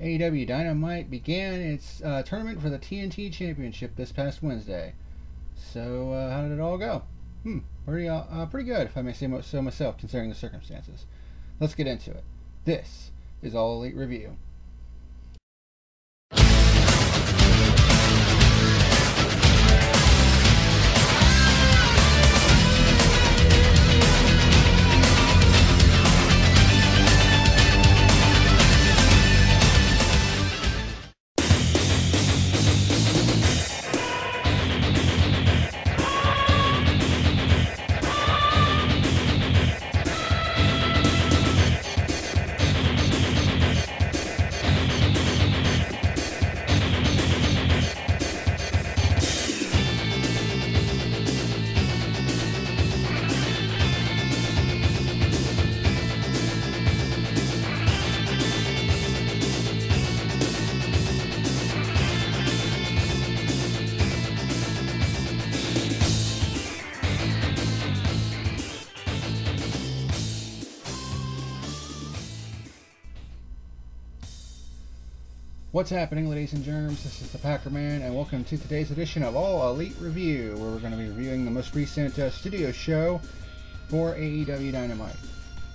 AEW Dynamite began its tournament for the TNT Championship this past Wednesday. So, how did it all go? Pretty good, if I may say so myself, considering the circumstances. Let's get into it. This is All Elite Review. What's happening, ladies and germs? This is the PackerMan, and welcome to today's edition of All Elite Review, where we're going to be reviewing the most recent studio show for AEW Dynamite.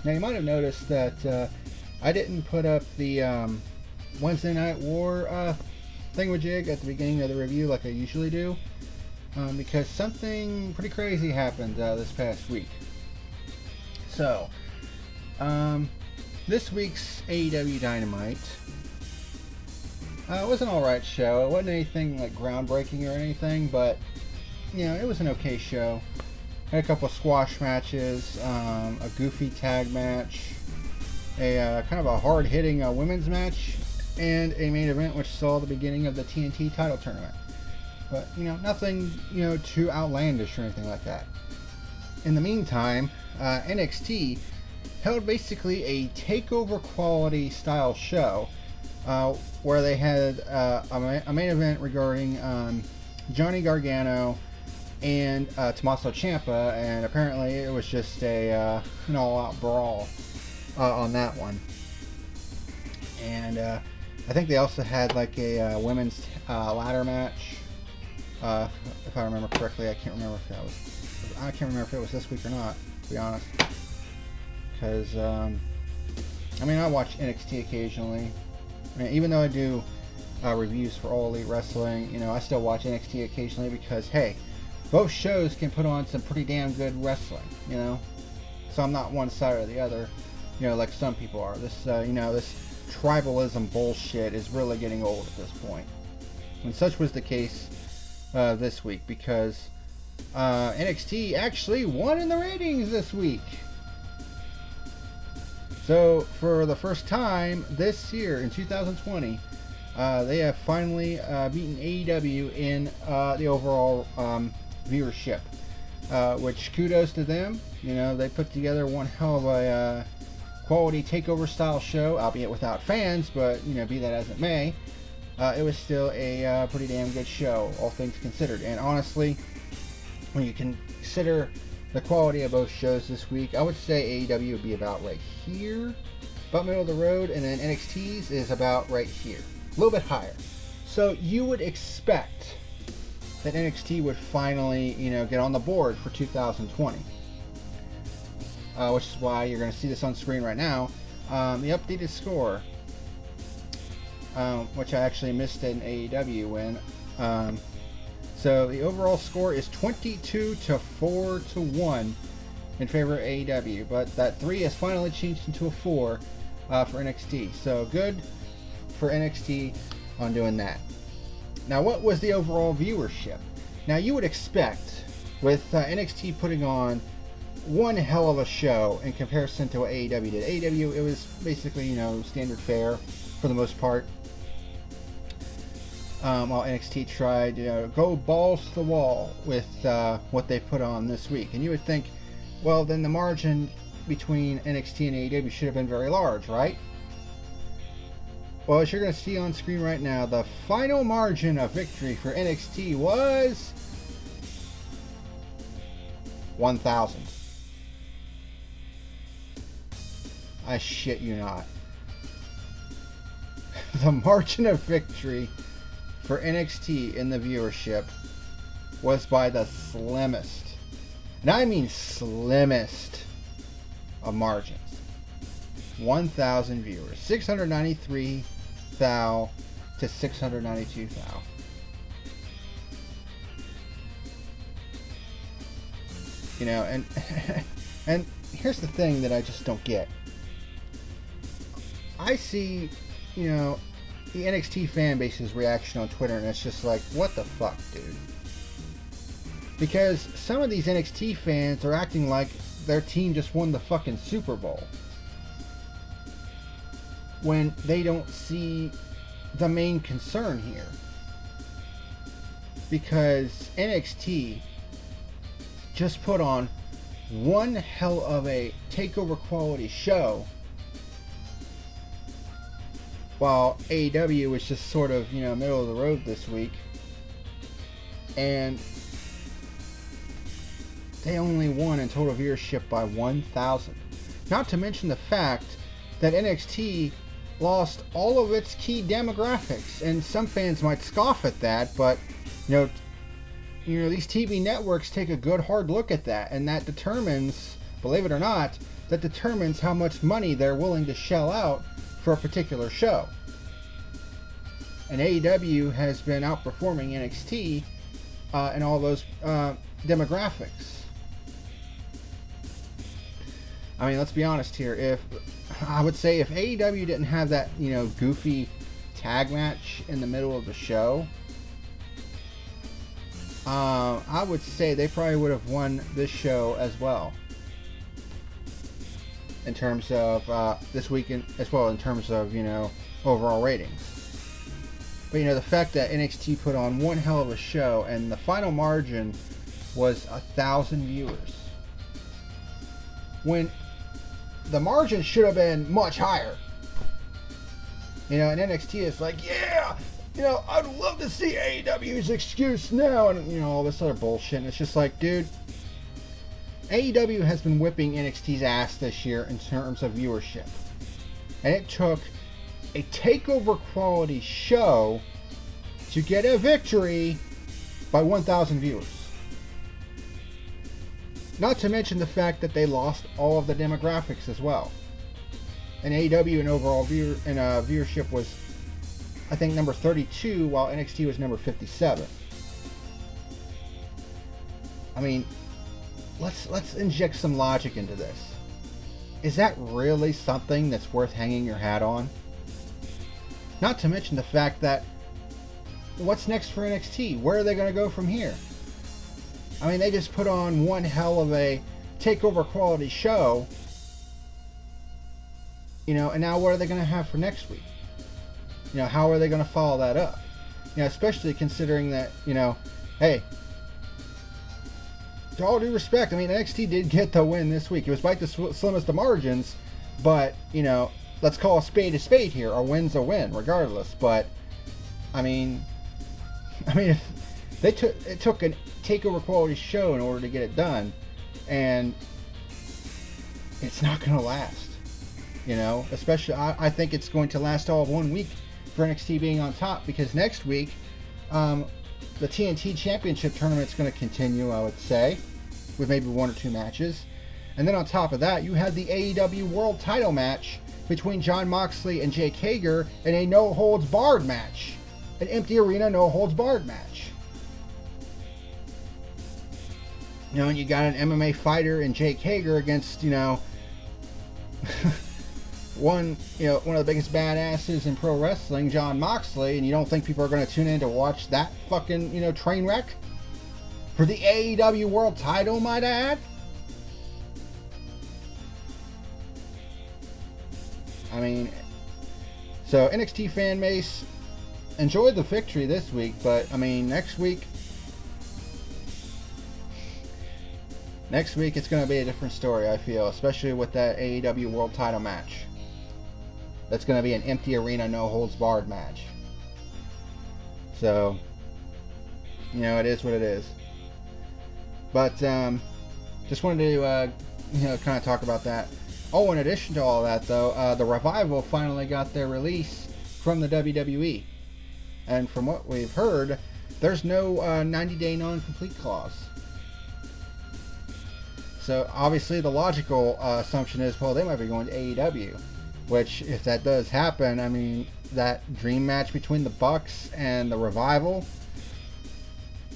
Now, you might have noticed that I didn't put up the Wednesday Night War thingamajig at the beginning of the review like I usually do, because something pretty crazy happened this past week. So, this week's AEW Dynamite it was an alright show. It wasn't anything like groundbreaking or anything, but you know, it was an okay show. Had a couple of squash matches, a goofy tag match, a kind of a hard-hitting women's match, and a main event which saw the beginning of the TNT title tournament. But you know, nothing too outlandish or anything like that. In the meantime, NXT held basically a takeover quality style show. Where they had a main event regarding Johnny Gargano and Tommaso Ciampa, and apparently it was just an all-out brawl on that one. And I think they also had like a women's ladder match, if I remember correctly. I can't remember if it was this week or not, to be honest. Because I mean, I watch NXT occasionally. I mean, even though I do reviews for All Elite Wrestling, you know, I still watch NXT occasionally because, hey, both shows can put on some pretty damn good wrestling, you know? So I'm not one side or the other, you know, like some people are. This, this tribalism bullshit is really getting old at this point. And such was the case this week because NXT actually won in the ratings this week. So, for the first time this year, in 2020, they have finally beaten AEW in the overall viewership, which kudos to them. You know, they put together one hell of a quality takeover style show, albeit without fans, but, you know, be that as it may, it was still a pretty damn good show, all things considered. And honestly, when you consider the quality of both shows this week, I would say AEW would be about right here, about middle of the road, and then NXT's is about right here, a little bit higher. So you would expect that NXT would finally, you know, get on the board for 2020, which is why you're going to see this on screen right now. The updated score, which I actually missed in AEW when. So the overall score is 22-4-1 in favor of AEW, but that 3 has finally changed into a 4 for NXT. So good for NXT on doing that. Now, what was the overall viewership? Now, you would expect, with NXT putting on one hell of a show in comparison to what AEW did. AEW, it was basically, you know, standard fare for the most part. While NXT tried to go balls to the wall with what they put on this week. And you would think, well, then the margin between NXT and AEW should have been very large, right? Well, as you're going to see on screen right now, the final margin of victory for NXT was 1,000. I shit you not. the margin of victory for NXT in the viewership was by the slimmest, and I mean slimmest, of margins. 1,000 viewers. 693 thou to 692 thou. You know, and here's the thing that I just don't get. I see, you know, the NXT fan base's reaction on Twitter, and it's just like, what the fuck, dude? Because some of these NXT fans are acting like their team just won the fucking Super Bowl, when they don't see the main concern here. Because NXT just put on one hell of a takeover quality show, while AEW was just sort of, you know, middle of the road this week, and they only won in total viewership by 1,000. Not to mention the fact that NXT lost all of its key demographics, and some fans might scoff at that, but you know, these TV networks take a good hard look at that, and that determines, believe it or not, that determines how much money they're willing to shell out for a particular show. And AEW has been outperforming NXT in all those demographics. I mean, let's be honest here. I would say if AEW didn't have that, you know, goofy tag match in the middle of the show, I would say they probably would have won this show as well, in terms of this weekend, as well in terms of, you know, overall ratings. But you know, the fact that NXT put on one hell of a show, and the final margin was 1,000 viewers, when the margin should have been much higher. You know, and NXT is like, yeah, you know, I'd love to see AEW's excuse now, and you know, all this other bullshit. And it's just like, dude, AEW has been whipping NXT's ass this year in terms of viewership, and it took a takeover quality show to get a victory by 1,000 viewers. Not to mention the fact that they lost all of the demographics as well. And AEW in overall viewership was, I think, number 32, while NXT was number 57. I mean, let's inject some logic into this. Is that really something that's worth hanging your hat on? Not to mention the fact that, what's next for NXT? Where are they going to go from here? I mean, they just put on one hell of a takeover quality show, you know, and now what are they going to have for next week? You know, how are they going to follow that up? You know, especially considering that, you know, hey, to all due respect, I mean, NXT did get the win this week. It was by the slimmest of margins, but, you know, let's call a spade here. A win's a win, regardless. But, I mean, if it took a takeover quality show in order to get it done, and it's not going to last, you know. Especially, I think it's going to last all of 1 week for NXT being on top, because next week, the TNT Championship tournament is going to continue, I would say, with maybe 1 or 2 matches. And then on top of that, you have the AEW World Title match between Jon Moxley and Jake Hager in a no-holds-barred match. An empty arena, no-holds-barred match. You know, and you got an MMA fighter in Jake Hager against, you know, one of the biggest badasses in pro wrestling, Jon Moxley, and you don't think people are going to tune in to watch that fucking, you know, train wreck for the AEW World Title, might I add? I mean, so NXT fan base enjoyed the victory this week, but I mean, next week it's going to be a different story, I feel, especially with that AEW World Title match. That's going to be an empty arena, no holds barred match. So, you know, it is what it is. But just wanted to you know, kind of talk about that. Oh, in addition to all that, though, the Revival finally got their release from the WWE. And from what we've heard, there's no 90-day non-complete clause. So obviously the logical assumption is, well, they might be going to AEW. Which, if that does happen, I mean, that dream match between the Bucks and the Revival,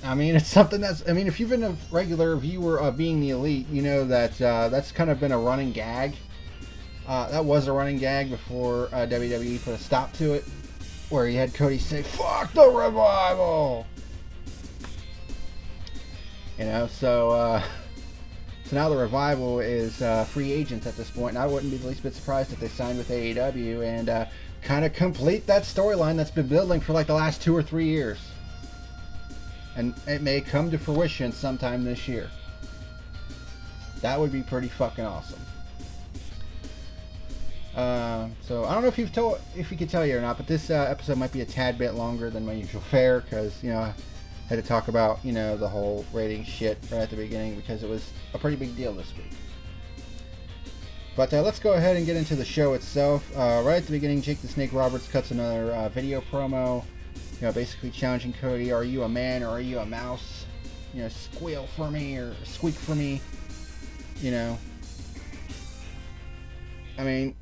I mean, it's something that's, I mean, if you've been a regular viewer of Being the Elite, you know that that's kind of been a running gag. That was a running gag before WWE put a stop to it, where you had Cody say, "Fuck the Revival!" You know, so now the Revival is free agents at this point, and I wouldn't be the least bit surprised if they signed with AEW and kind of complete that storyline that's been building for like the last 2 or 3 years. And it may come to fruition sometime this year. That would be pretty fucking awesome. So I don't know if if you could tell you or not, but this episode might be a tad bit longer than my usual fare, because, you know, I had to talk about, you know, the whole rating shit right at the beginning, because it was a pretty big deal this week. But let's go ahead and get into the show itself. Right at the beginning, Jake the Snake Roberts cuts another video promo, you know, basically challenging Cody, "Are you a man or are you a mouse? You know, squeal for me or squeak for me." You know, I mean,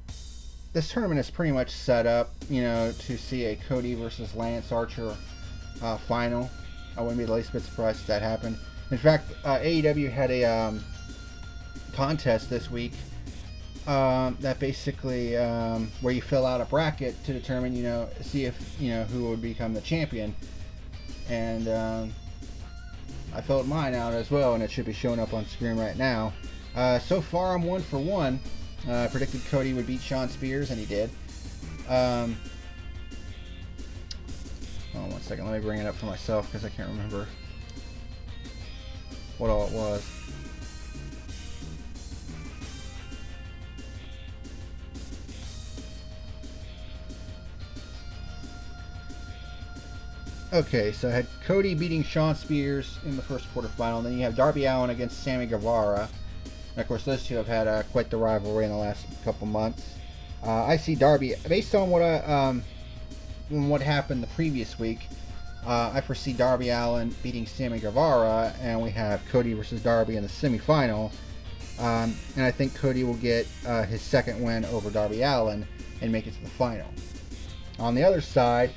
this tournament is pretty much set up, you know, to see a Cody versus Lance Archer final. I wouldn't be the least bit surprised if that happened. In fact, AEW had a contest this week that basically where you fill out a bracket to determine, you know, see if, you know, who would become the champion. And I filled mine out as well, and it should be showing up on screen right now. So far, I'm 1 for 1. I predicted Cody would beat Shawn Spears, and he did. Hold on 1 second. Let me bring it up for myself, because I can't remember what all it was. Okay, so I had Cody beating Shawn Spears in the first quarterfinal. Then you have Darby Allin against Sammy Guevara. And of course, those two have had quite the rivalry in the last couple months. I see Darby, based on what happened the previous week, I foresee Darby Allin beating Sammy Guevara, and we have Cody versus Darby in the semifinal. And I think Cody will get his second win over Darby Allin and make it to the final. On the other side,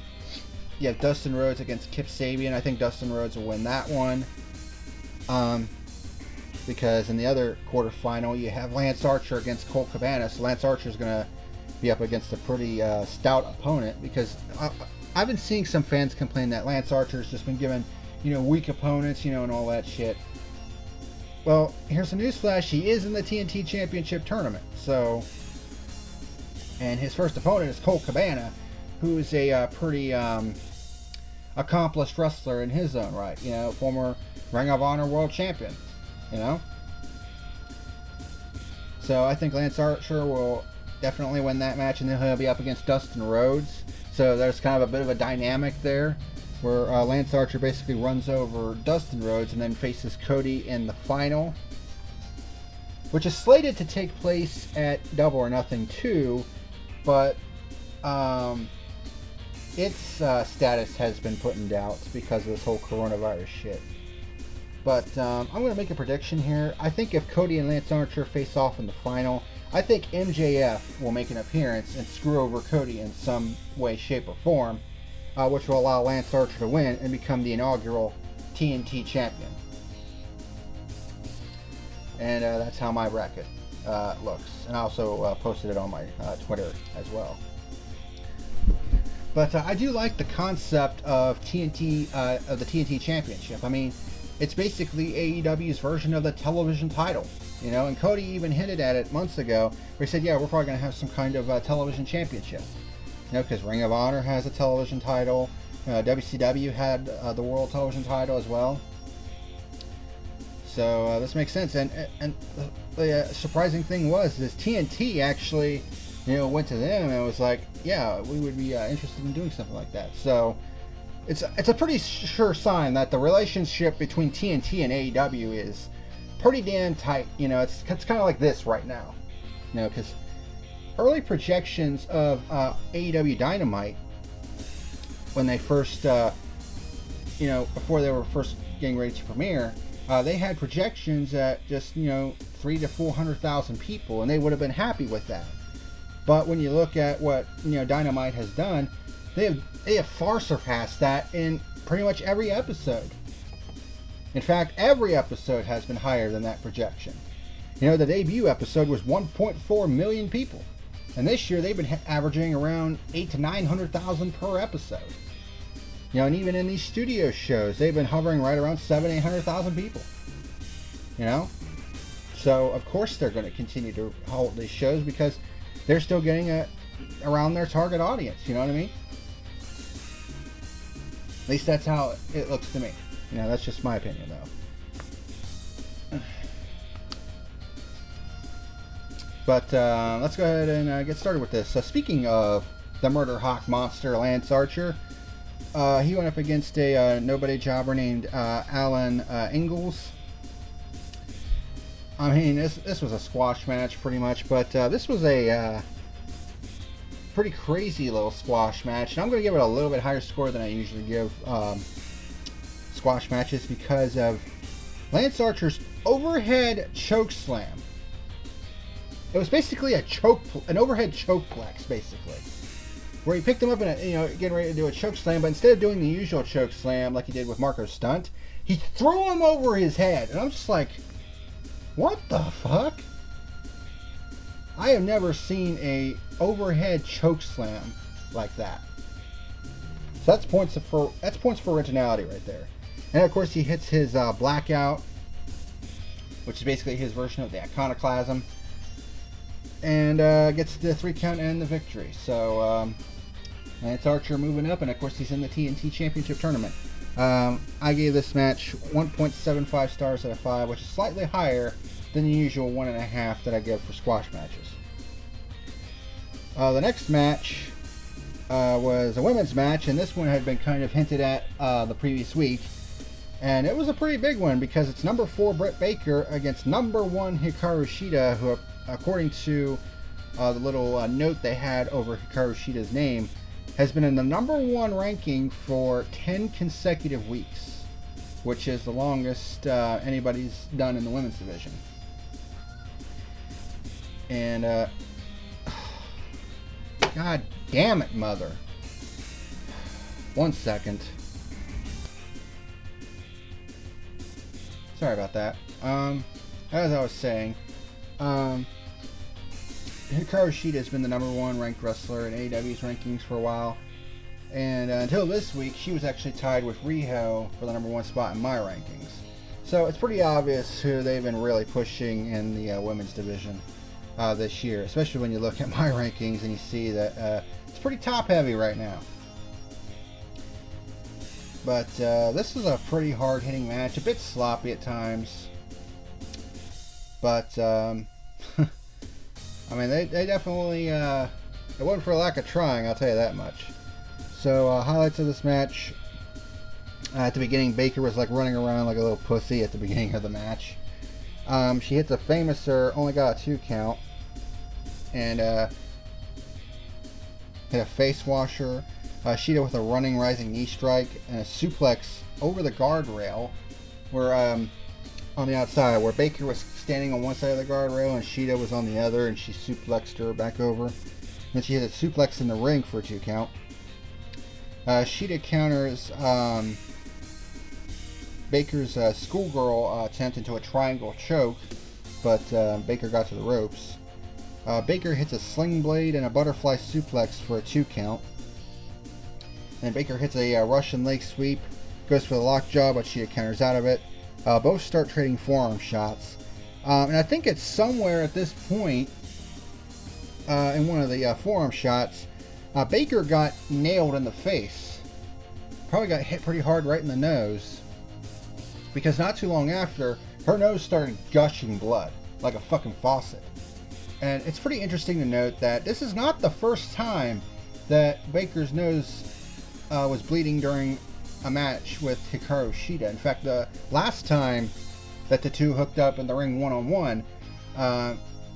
you have Dustin Rhodes against Kip Sabian. I think Dustin Rhodes will win that one. Because in the other quarterfinal, you have Lance Archer against Colt Cabana. So Lance Archer is going to be up against a pretty stout opponent, because I've been seeing some fans complain that Lance Archer's just been given, you know, weak opponents, you know, and all that shit. Well, here's some newsflash. He is in the TNT Championship tournament. So, and his first opponent is Colt Cabana, who is a pretty accomplished wrestler in his own right. You know, former Ring of Honor World Champion. You know? So I think Lance Archer will definitely win that match, and then he'll be up against Dustin Rhodes. So there's kind of a bit of a dynamic there, where Lance Archer basically runs over Dustin Rhodes and then faces Cody in the final, which is slated to take place at Double or Nothing 2, but its status has been put in doubt because of this whole coronavirus shit. But I'm going to make a prediction here. I think if Cody and Lance Archer face off in the final, I think MJF will make an appearance and screw over Cody in some way, shape, or form, which will allow Lance Archer to win and become the inaugural TNT champion. And that's how my bracket looks. And I also posted it on my Twitter as well. But I do like the concept of TNT, of the TNT Championship. I mean, it's basically AEW's version of the television title, you know. And Cody even hinted at it months ago, where he said, "Yeah, we're probably going to have some kind of television championship." You know, because Ring of Honor has a television title, WCW had the World Television title as well. So this makes sense. And the surprising thing was TNT actually, you know, went to them and was like, "Yeah, we would be interested in doing something like that." So it's a pretty sure sign that the relationship between TNT and AEW is pretty damn tight. You know, it's kind of like this right now. You know, because early projections of AEW Dynamite when they first, you know, before they were first getting ready to premiere, they had projections at just, you know, 300,000 to 400,000 people, and they would have been happy with that. But when you look at what, you know, Dynamite has done, they have far surpassed that in pretty much every episode. In fact, every episode has been higher than that projection. You know, the debut episode was 1.4 million people, and this year they've been averaging around 800,000 to 900,000 per episode. You know, and even in these studio shows, they've been hovering right around 700,000 to 800,000 people. You know, so of course they're going to continue to hold these shows because they're still getting around their target audience. You know what I mean? At least that's how it looks to me. You know, that's just my opinion, though. But let's go ahead and get started with this. Speaking of the Murder Hawk monster, Lance Archer, he went up against a nobody jobber named Alan Ingalls. I mean, this was a squash match pretty much, but this was a pretty crazy little squash match. And I'm going to give it a little bit higher score than I usually give squash matches because of Lance Archer's overhead choke slam. It was basically an overhead chokeplex, basically, where he picked him up and, you know, getting ready to do a choke slam, but instead of doing the usual choke slam like he did with Marco's stunt, he threw him over his head. And I'm just like, what the fuck? I have never seen a overhead choke slam like that. So that's points for originality right there. And of course he hits his blackout, which is basically his version of the iconoclasm, and gets the 3 count and the victory. So Lance Archer moving up, and of course he's in the TNT Championship tournament. I gave this match 1.75 stars out of 5, which is slightly higher than the usual 1.5 that I give for squash matches. The next match was a women's match, and this one had been kind of hinted at the previous week. And it was a pretty big one because it's number 4 Britt Baker against number 1 Hikaru Shida, who, according to the little note they had over Hikaru Shida's name, has been in the number 1 ranking for 10 consecutive weeks, which is the longest anybody's done in the women's division. And God damn it, mother. 1 second. Sorry about that. As I was saying, Hikaru Shida has been the number 1 ranked wrestler in AEW's rankings for a while, and until this week she was actually tied with Riho for the number 1 spot in my rankings. So it's pretty obvious who they've been really pushing in the women's division this year, especially when you look at my rankings and you see that it's pretty top heavy right now. But this was a pretty hard-hitting match, a bit sloppy at times. But, I mean, they definitely, it wasn't for lack of trying, I'll tell you that much. So, highlights of this match. At the beginning, Baker was like running around like a little pussy at the beginning of the match. She hits a famouser, only got a 2 count. And, hit a face washer. Shida with a running rising knee strike and a suplex over the guardrail, where on the outside, where Baker was standing on one side of the guardrail and Shida was on the other, and she suplexed her back over. Then she hit a suplex in the ring for a 2 count. Shida counters Baker's schoolgirl attempt into a triangle choke, but Baker got to the ropes. Baker hits a sling blade and a butterfly suplex for a 2 count. And Baker hits a Russian leg sweep, goes for the lockjaw, but Shida counters out of it. Both start trading forearm shots. And I think it's somewhere at this point in one of the forearm shots, Baker got nailed in the face. Probably got hit pretty hard right in the nose. Because not too long after, her nose started gushing blood, like a fucking faucet. And it's pretty interesting to note that this is not the first time that Baker's nose was bleeding during a match with Hikaru Shida. In fact, the last time that the two hooked up in the ring one-on-one,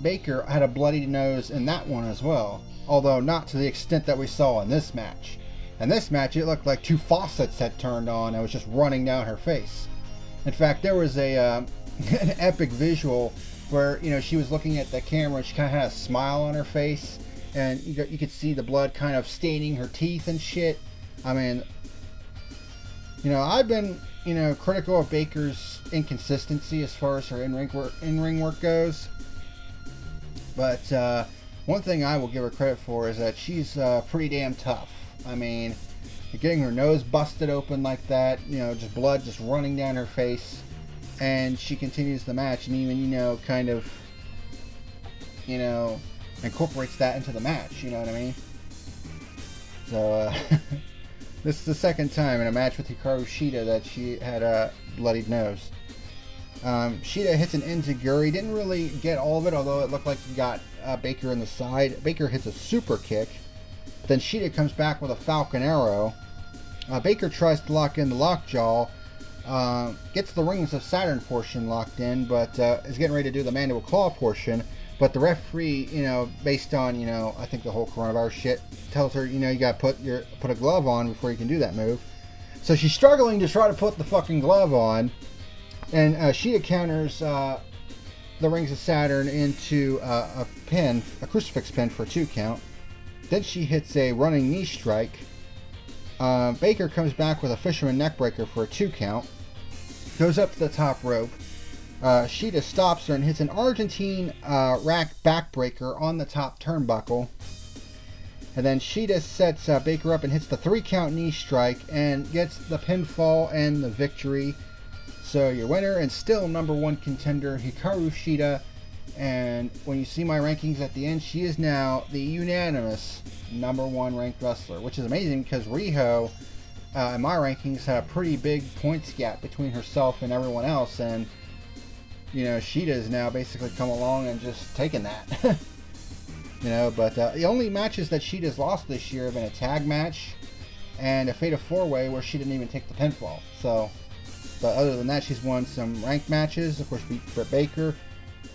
Baker had a bloody nose in that one as well, although not to the extent that we saw in this match. And this match, it looked like two faucets had turned on and was just running down her face. In fact, there was a an epic visual where, you know, she was looking at the camera and she kind of had a smile on her face, and you could see the blood kind of staining her teeth and shit. I mean, you know, I've been, you know, critical of Baker's inconsistency as far as her in-ring work goes, but one thing I will give her credit for is that she's pretty damn tough. I mean, getting her nose busted open like that, you know, just blood just running down her face, and she continues the match and even, you know, kind of, you know, incorporates that into the match, you know what I mean? So, this is the second time in a match with Hikaru Shida that she had a bloodied nose. Shida hits an enziguri, didn't really get all of it, although it looked like he got Baker in the side. Baker hits a super kick. Then Shida comes back with a Falcon Arrow. Baker tries to lock in the lockjaw, gets the Rings of Saturn portion locked in, but is getting ready to do the Mandible Claw portion. But the referee, you know, based on, you know, I think the whole coronavirus shit, tells her, you know, you got to put a glove on before you can do that move. So she's struggling to try to put the fucking glove on, and Shida counters the Rings of Saturn into a crucifix pin for a 2 count. Then she hits a running knee strike. Baker comes back with a fisherman neckbreaker for a 2 count. Goes up to the top rope. Shida stops her and hits an Argentine rack backbreaker on the top turnbuckle. And then Shida sets Baker up and hits the 3 count knee strike and gets the pinfall and the victory. So your winner and still #1 contender, Hikaru Shida. And when you see my rankings at the end, she is now the unanimous #1 ranked wrestler, which is amazing because Riho, in my rankings, had a pretty big points gap between herself and everyone else, and you know, Sheeta's now basically come along and just taken that. You know, but the only matches that Sheeta's lost this year have been a tag match and a Fatal 4-Way where she didn't even take the pinfall. So, but other than that, she's won some ranked matches. Of course, beat Britt Baker.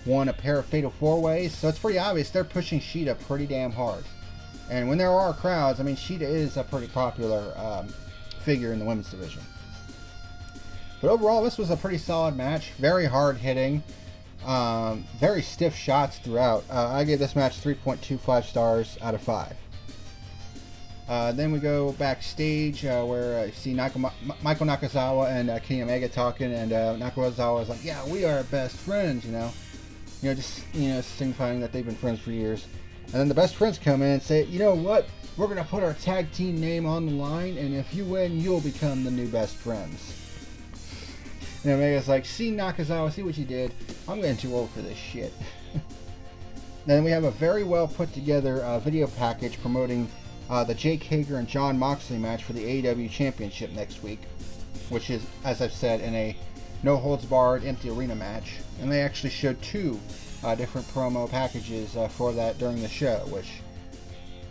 Won a pair of Fatal 4-Ways, so it's pretty obvious they're pushing Shida pretty damn hard. And when there are crowds, I mean, Shida is a pretty popular figure in the women's division. But overall, this was a pretty solid match. Very hard hitting. Very stiff shots throughout. I gave this match 3.25 stars out of 5. Then we go backstage where you see Michael Nakazawa and Kenny Omega talking, and Nakazawa is like, "Yeah, we are best friends," you know, just signifying that they've been friends for years. And then the best friends come in and say, "You know what? We're gonna put our tag team name on the line, and if you win, you'll become the new best friends." And Omega's like, "See, Nakazawa, see what you did? I'm getting too old for this shit." Then we have a very well put together video package promoting the Jake Hager and Jon Moxley match for the AEW Championship next week, which is, as I've said, in a no-holds-barred empty arena match. And they actually showed 2 different promo packages for that during the show, which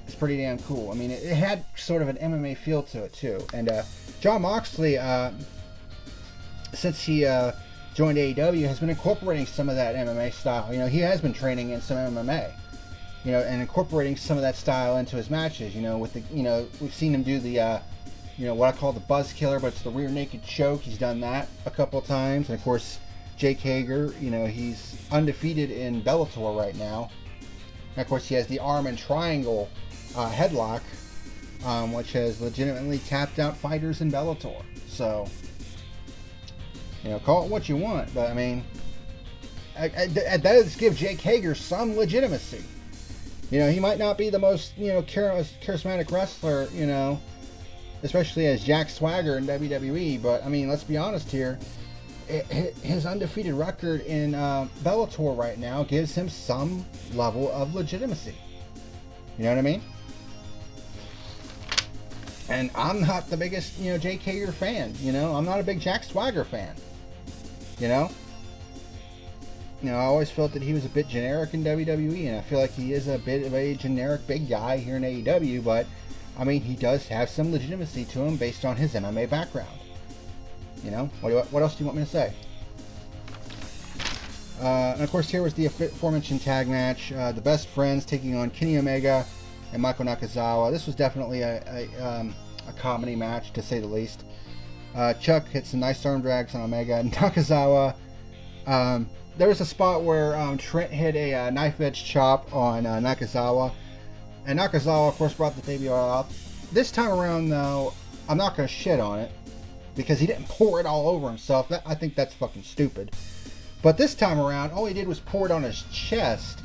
is pretty damn cool. I mean, it had sort of an MMA feel to it, too. And Jon Moxley, since he joined AEW, has been incorporating some of that MMA style. You know, he has been training in some MMA. You know, and incorporating some of that style into his matches. You know, with the, we've seen him do the, what I call the buzz killer, but it's the rear naked choke. He's done that a couple times. And of course, Jake Hager, he's undefeated in Bellator right now. And of course, he has the arm and triangle headlock, which has legitimately tapped out fighters in Bellator. So, call it what you want, but I mean, that does give Jake Hager some legitimacy. He might not be the most, charismatic wrestler, especially as Jack Swagger in WWE, but, I mean, let's be honest here. His undefeated record in Bellator right now gives him some level of legitimacy. You know what I mean? And I'm not the biggest, Jake Hager fan, I'm not a big Jack Swagger fan, I always felt that he was a bit generic in WWE, and I feel like he is a bit of a generic big guy here in AEW, but, I mean, he does have some legitimacy to him based on his MMA background. What else do you want me to say? And of course, here was the aforementioned tag match, the Best Friends taking on Kenny Omega and Michael Nakazawa. This was definitely a a comedy match, to say the least. Chuck hits some nice arm drags on Omega. And Nakazawa, there was a spot where Trent hit a knife edge chop on Nakazawa. And Nakazawa, of course, brought the baby oil out. This time around, though, I'm not going to shit on it, because he didn't pour it all over himself. I think that's fucking stupid. But this time around, all he did was pour it on his chest.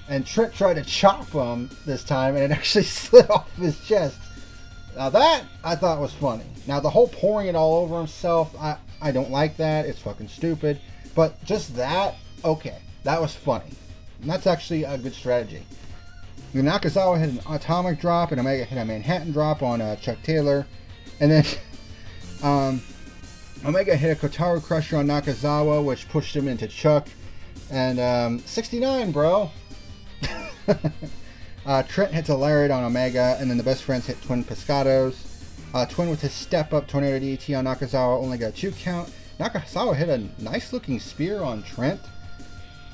And Trent tried to chop him this time, and it actually slid off his chest. Now that, I thought was funny. Now the whole pouring it all over himself, I don't like that. It's fucking stupid. But just that, okay. That was funny. And that's actually a good strategy. Nakazawa hit an atomic drop, and Omega hit a Manhattan drop on Chuck Taylor. And then Omega hit a Kotaro Crusher on Nakazawa, which pushed him into Chuck. And 69, bro. Trent hits a lariat on Omega, and then the best friends hit Twin Pescados. Twin with his step-up Tornado DT on Nakazawa only got a 2 count. Nakazawa hit a nice-looking spear on Trent.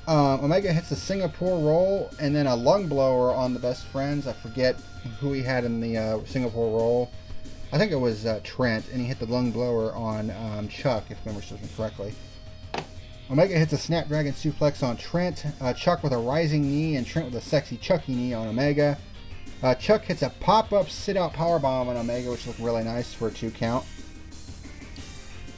Omega hits the Singapore roll, and then a lung blower on the best friends. I forget who he had in the Singapore roll. I think it was Trent, and he hit the lung blower on Chuck, if memory serves me correctly. Omega hits a Snapdragon suplex on Trent. Chuck with a rising knee, and Trent with a sexy Chucky knee on Omega. Chuck hits a pop-up sit-out powerbomb on Omega, which looked really nice for a 2 count.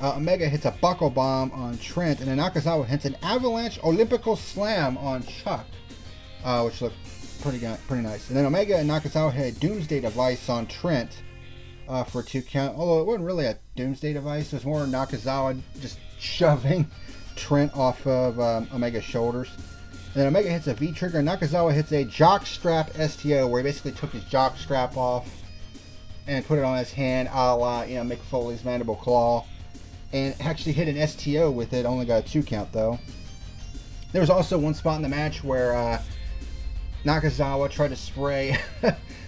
Omega hits a buckle bomb on Trent, and then Nakazawa hits an Avalanche Olympical Slam on Chuck, which looked pretty nice. And then Omega and Nakazawa hit a Doomsday Device on Trent for a 2 count, although it wasn't really a Doomsday Device. It was more Nakazawa just shoving Trent off of Omega's shoulders. And then Omega hits a V-trigger, and Nakazawa hits a jockstrap STO, where he basically took his jockstrap off and put it on his hand, a la, Mick Foley's Mandible Claw, and actually hit an STO with it. Only got a 2 count though. There was also one spot in the match where Nakazawa tried to spray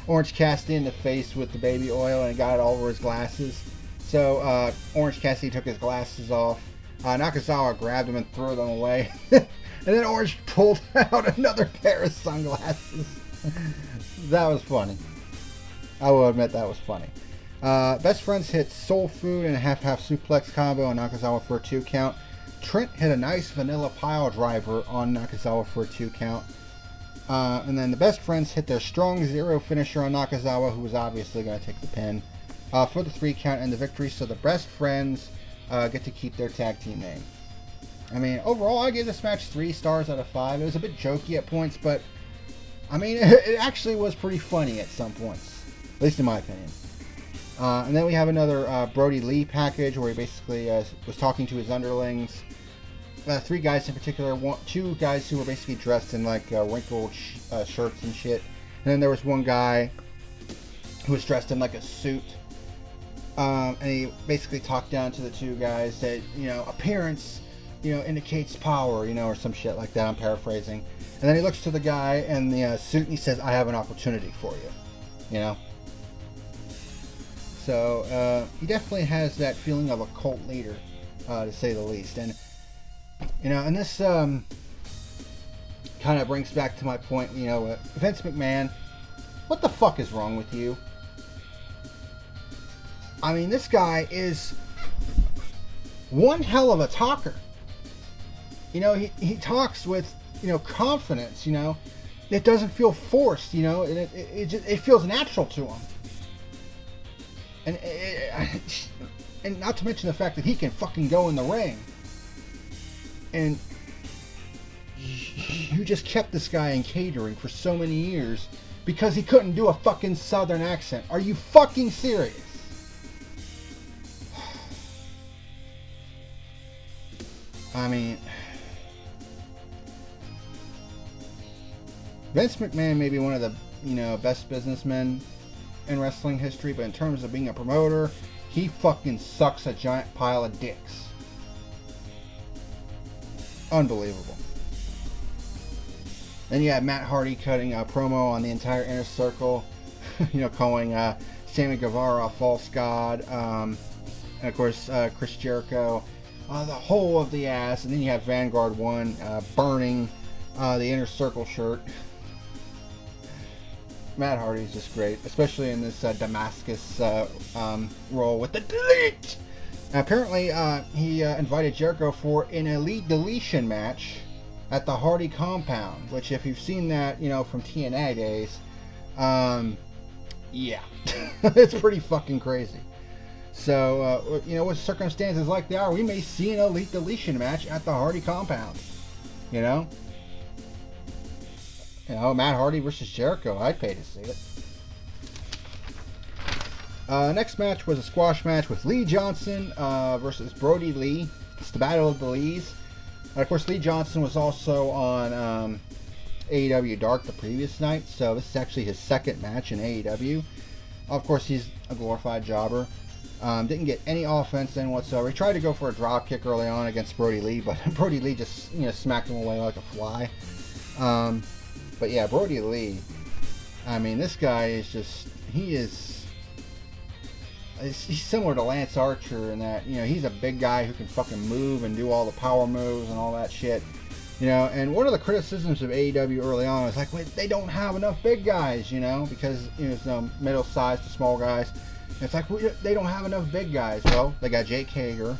Orange Cassidy in the face with the baby oil, and it got it all over his glasses. So Orange Cassidy took his glasses off. Nakazawa grabbed him and threw them away. And then Orange pulled out another pair of sunglasses. That was funny. I will admit that was funny. Best Friends hit Soul Food and a half-half suplex combo on Nakazawa for a 2 count. Trent hit a nice vanilla pile driver on Nakazawa for a 2 count. And then the Best Friends hit their strong zero finisher on Nakazawa, who was obviously going to take the pin, for the 3 count and the victory. So the Best Friends get to keep their tag team name. I mean, overall, I gave this match 3 stars out of 5. It was a bit jokey at points, but I mean, it actually was pretty funny at some points, at least in my opinion. And then we have another Brody Lee package where he basically was talking to his underlings. 3 guys in particular, 2 guys who were basically dressed in like wrinkled shirts and shit. And then there was one guy who was dressed in like a suit. And he basically talked down to the 2 guys, said, appearance, indicates power, or some shit like that. I'm paraphrasing. And then he looks to the guy in the suit and he says, I have an opportunity for you, So, he definitely has that feeling of a cult leader, to say the least. And, and this kind of brings back to my point, Vince McMahon, what the fuck is wrong with you? I mean, this guy is one hell of a talker. He talks with, confidence, it doesn't feel forced, and it feels natural to him. And not to mention the fact that he can fucking go in the ring. And you just kept this guy in catering for so many years because he couldn't do a fucking southern accent. Are you fucking serious? I mean, Vince McMahon may be one of the, best businessmen in wrestling history, but in terms of being a promoter, he fucking sucks a giant pile of dicks. Unbelievable. Then you have Matt Hardy cutting a promo on the entire Inner Circle, calling Sammy Guevara a false god, and of course Chris Jericho the whole of the ass. And then you have Vanguard 1 burning the Inner Circle shirt. Matt Hardy's just great, especially in this Damascus role with the delete. Apparently, he invited Jericho for an Elite Deletion match at the Hardy compound, which, if you've seen that, you know, from TNA days, yeah, it's pretty fucking crazy. So, you know, with circumstances like they are, we may see an Elite Deletion match at the Hardy compound. You know, Matt Hardy versus Jericho. I'd pay to see it. Next match was a squash match with Lee Johnson versus Brody Lee. It's the Battle of the Lees. And of course, Lee Johnson was also on AEW Dark the previous night, so this is actually his second match in AEW. Of course, he's a glorified jobber. Didn't get any offense in whatsoever. He tried to go for a drop kick early on against Brody Lee, but Brody Lee just, you know, smacked him away like a fly. But yeah, Brody Lee, I mean, this guy is just, he's similar to Lance Archer in that, you know, he's a big guy who can fucking move and do all the power moves and all that shit. You know, and one of the criticisms of AEW early on was like, wait, they don't have enough big guys, you know, because, you know, it's middle-sized to small guys. And it's like, they don't have enough big guys. Well, they got Jake Hager.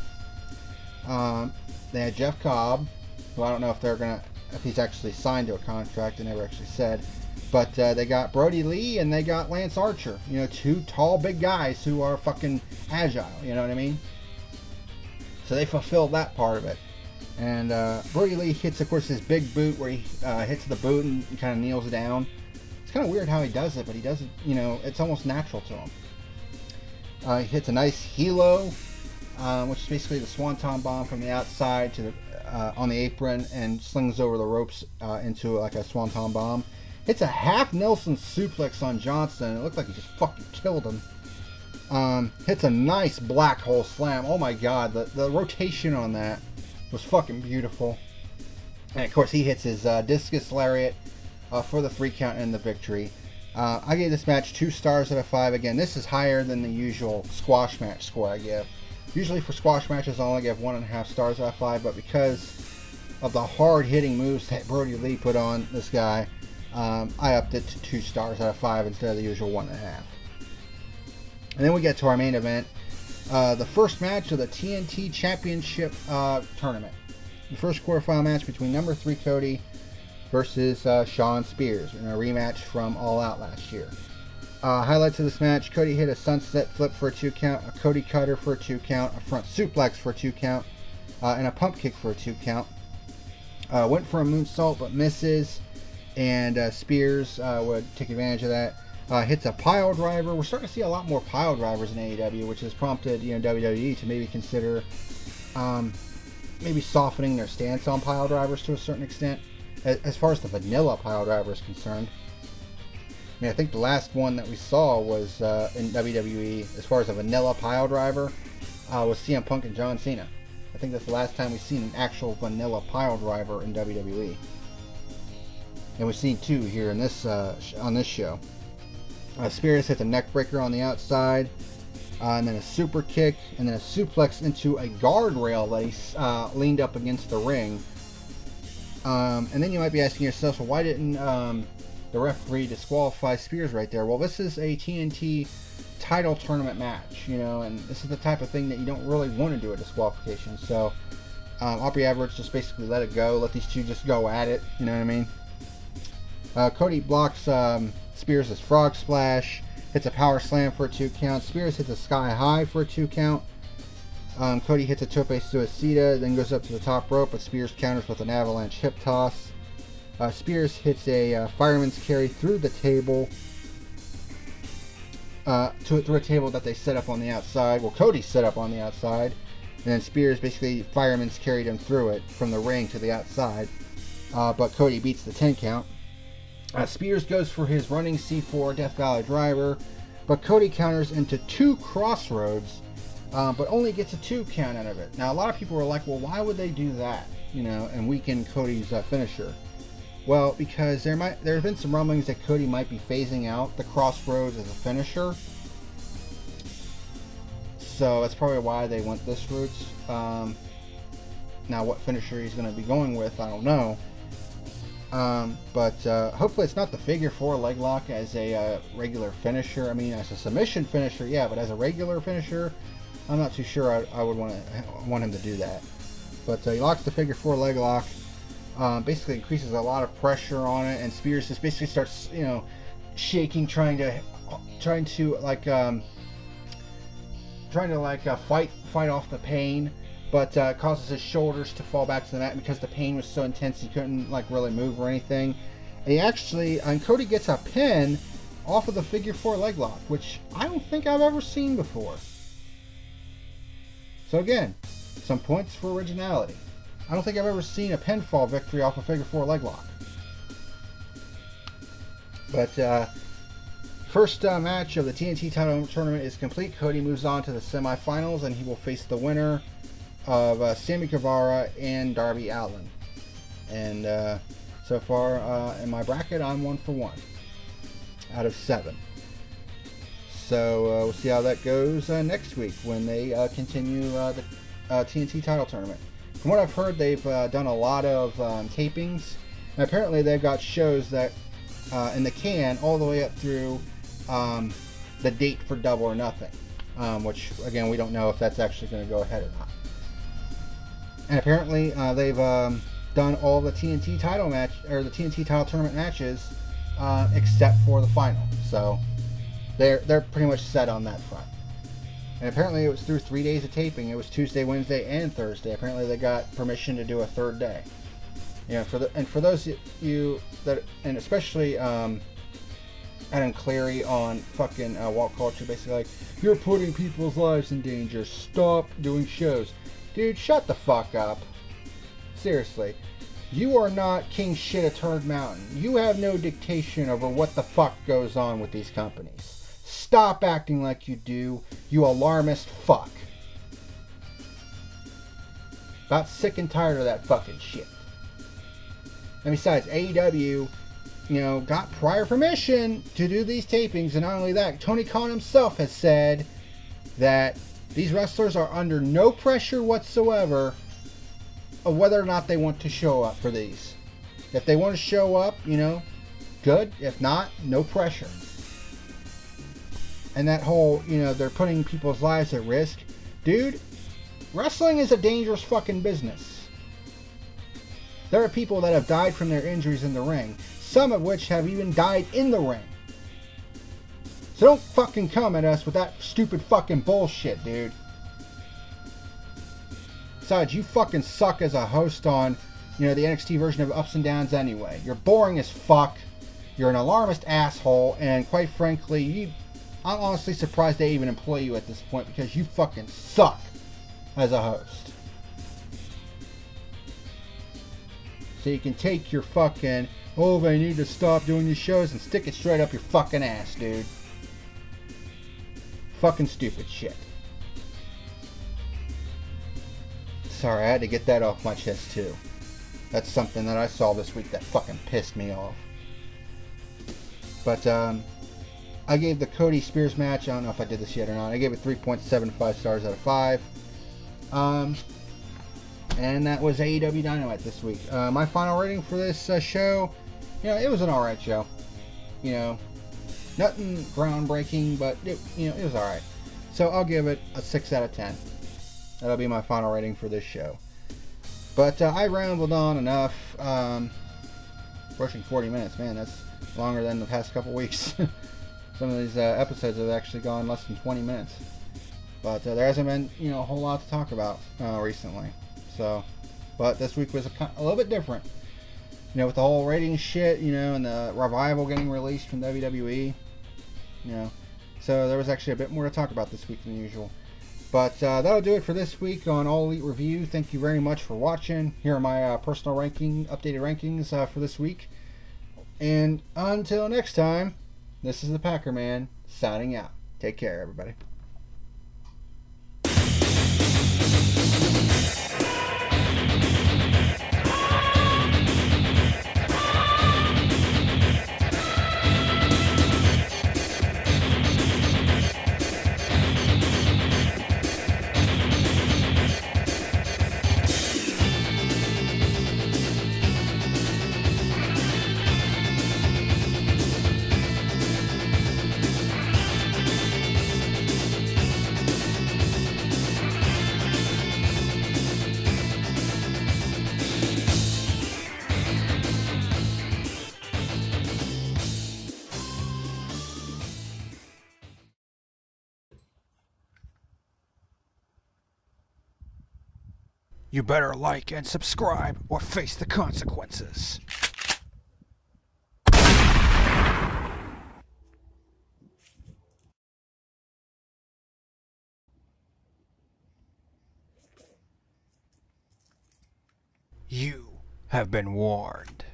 They had Jeff Cobb, who I don't know if he's actually signed to a contract. They never actually said. But they got Brody Lee and they got Lance Archer. You know, two tall, big guys who are fucking agile. You know what I mean? So they fulfilled that part of it. And Brody Lee hits, of course, his big boot where he hits the boot and kind of kneels down. It's kind of weird how he does it, but he does it, you know, it's almost natural to him. He hits a nice helo, which is basically the swanton bomb from the outside to the on the apron, and slings over the ropes into like a swanton bomb. Hits a half Nelson suplex on Johnson. It looked like he just fucking killed him. Hits a nice black hole slam. Oh my god, the rotation on that was fucking beautiful. And of course he hits his discus lariat for the 3 count and the victory. I gave this match 2 stars out of 5. Again, this is higher than the usual squash match score I give. Usually for squash matches I only give 1.5 stars out of 5, but because of the hard hitting moves that Brody Lee put on this guy, I upped it to 2 stars out of 5 instead of the usual 1.5. And then we get to our main event, the first match of the TNT Championship tournament. The first quarterfinal match between number 3 Cody versus Shawn Spears in a rematch from All Out last year. Highlights of this match: Cody hit a sunset flip for a 2 count, a Cody cutter for a 2 count, a front suplex for a 2 count, and a pump kick for a 2 count. Went for a moonsault but misses, and Spears would take advantage of that. Hits a pile driver. We're starting to see a lot more pile drivers in AEW, which has prompted, you know, WWE to maybe consider maybe softening their stance on pile drivers to a certain extent, as far as the vanilla pile driver is concerned. I mean, I think the last one that we saw was in WWE, as far as a vanilla pile driver, was CM Punk and John Cena. I think that's the last time we've seen an actual vanilla pile driver in WWE. And we've seen 2 here in this on this show. Spears hits a neck breaker on the outside, and then a super kick, and then a suplex into a guardrail that he leaned up against the ring. And then you might be asking yourself, well, why didn't the referee disqualify Spears right there? Well, this is a TNT title tournament match, you know, and this is the type of thing that you don't really want to do a disqualification. So Aubrey Edwards just basically let it go, let these two just go at it, you know what I mean? Cody blocks Spears' frog splash, hits a power slam for a 2 count. Spears hits a sky high for a 2 count. Cody hits a tope suicida, then goes up to the top rope, but Spears counters with an avalanche hip toss. Spears hits a fireman's carry through the table, through a table that they set up on the outside. Well, Cody set up on the outside, and then Spears basically fireman's carried him through it from the ring to the outside. But Cody beats the 10 count. Spears goes for his running C4 Death Valley driver, but Cody counters into 2 crossroads, but only gets a 2 count out of it. Now, a lot of people were like, well, why would they do that, you know, and weaken Cody's finisher? Well, because there have been some rumblings that Cody might be phasing out the crossroads as a finisher, so that's probably why they went this route. Now, what finisher he's going to be going with, I don't know. But hopefully it's not the figure 4 leg lock as a regular finisher. I mean, as a submission finisher, yeah, but as a regular finisher, I'm not too sure I would want him to do that. But he locks the figure 4 leg lock, basically increases a lot of pressure on it, and Spears just basically starts, you know, shaking, trying to fight off the pain, but causes his shoulders to fall back to the mat because the pain was so intense he couldn't like really move or anything. And he actually, and Cody gets a pin off of the figure 4 leg lock, which I don't think I've ever seen before. So again, some points for originality. I don't think I've ever seen a pinfall victory off a figure 4 leg lock. But first match of the TNT title tournament is complete. Cody moves on to the semifinals, and he will face the winner of Sammy Guevara and Darby Allin. And so far in my bracket, I'm 1 for 1 out of 7. So we'll see how that goes next week when they continue the TNT title tournament. From what I've heard, they've done a lot of tapings, and apparently they've got shows that in the can all the way up through the date for Double or Nothing, which again we don't know if that's actually going to go ahead or not. And apparently they've done all the TNT title match or the TNT title tournament matches except for the final. So they're pretty much set on that front. And apparently it was through 3 days of taping. It was Tuesday, Wednesday, and Thursday. Apparently they got permission to do a third day. You know, for those of you that, and especially Adam Cleary on fucking Walt Culture, basically like, you're putting people's lives in danger. Stop doing shows. Dude, shut the fuck up. Seriously. You are not king shit at Turd Mountain. You have no dictation over what the fuck goes on with these companies. Stop acting like you do, you alarmist fuck. About sick and tired of that fucking shit. And besides, AEW, you know, got prior permission to do these tapings, and not only that, Tony Khan himself has said that these wrestlers are under no pressure whatsoever of whether or not they want to show up for these. If they want to show up, you know, good. If not, no pressure. And that whole, you know, they're putting people's lives at risk. Dude, wrestling is a dangerous fucking business. There are people that have died from their injuries in the ring, some of which have even died in the ring. So don't fucking come at us with that stupid fucking bullshit, dude. Besides, you fucking suck as a host on, you know, the NXT version of Ups and Downs anyway. You're boring as fuck. You're an alarmist asshole, and quite frankly, I'm honestly surprised they even employ you at this point because you fucking suck as a host. So you can take your fucking, oh, they need to stop doing these shows, and stick it straight up your fucking ass, dude. Fucking stupid shit. Sorry, I had to get that off my chest too. That's something that I saw this week that fucking pissed me off. But, I gave the Cody Spears match, I don't know if I did this yet or not, I gave it 3.75 stars out of 5. And that was AEW Dynamite this week. My final rating for this show, you know, it was an alright show. You know, nothing groundbreaking, but it, you know, it was alright. So I'll give it a 6 out of 10. That'll be my final rating for this show. But I rambled on enough. Pushing 40 minutes, man, that's longer than the past couple weeks. Some of these episodes have actually gone less than 20 minutes. But there hasn't been, you know, a whole lot to talk about recently. So, but this week was a little bit different. You know, with the whole ratings shit, you know, and the revival getting released from WWE. You know, so there was actually a bit more to talk about this week than usual. But that'll do it for this week on All Elite Review. Thank you very much for watching. Here are my personal updated rankings for this week. And until next time, this is the PackerMan signing out. Take care, everybody. You better like and subscribe or face the consequences. You have been warned.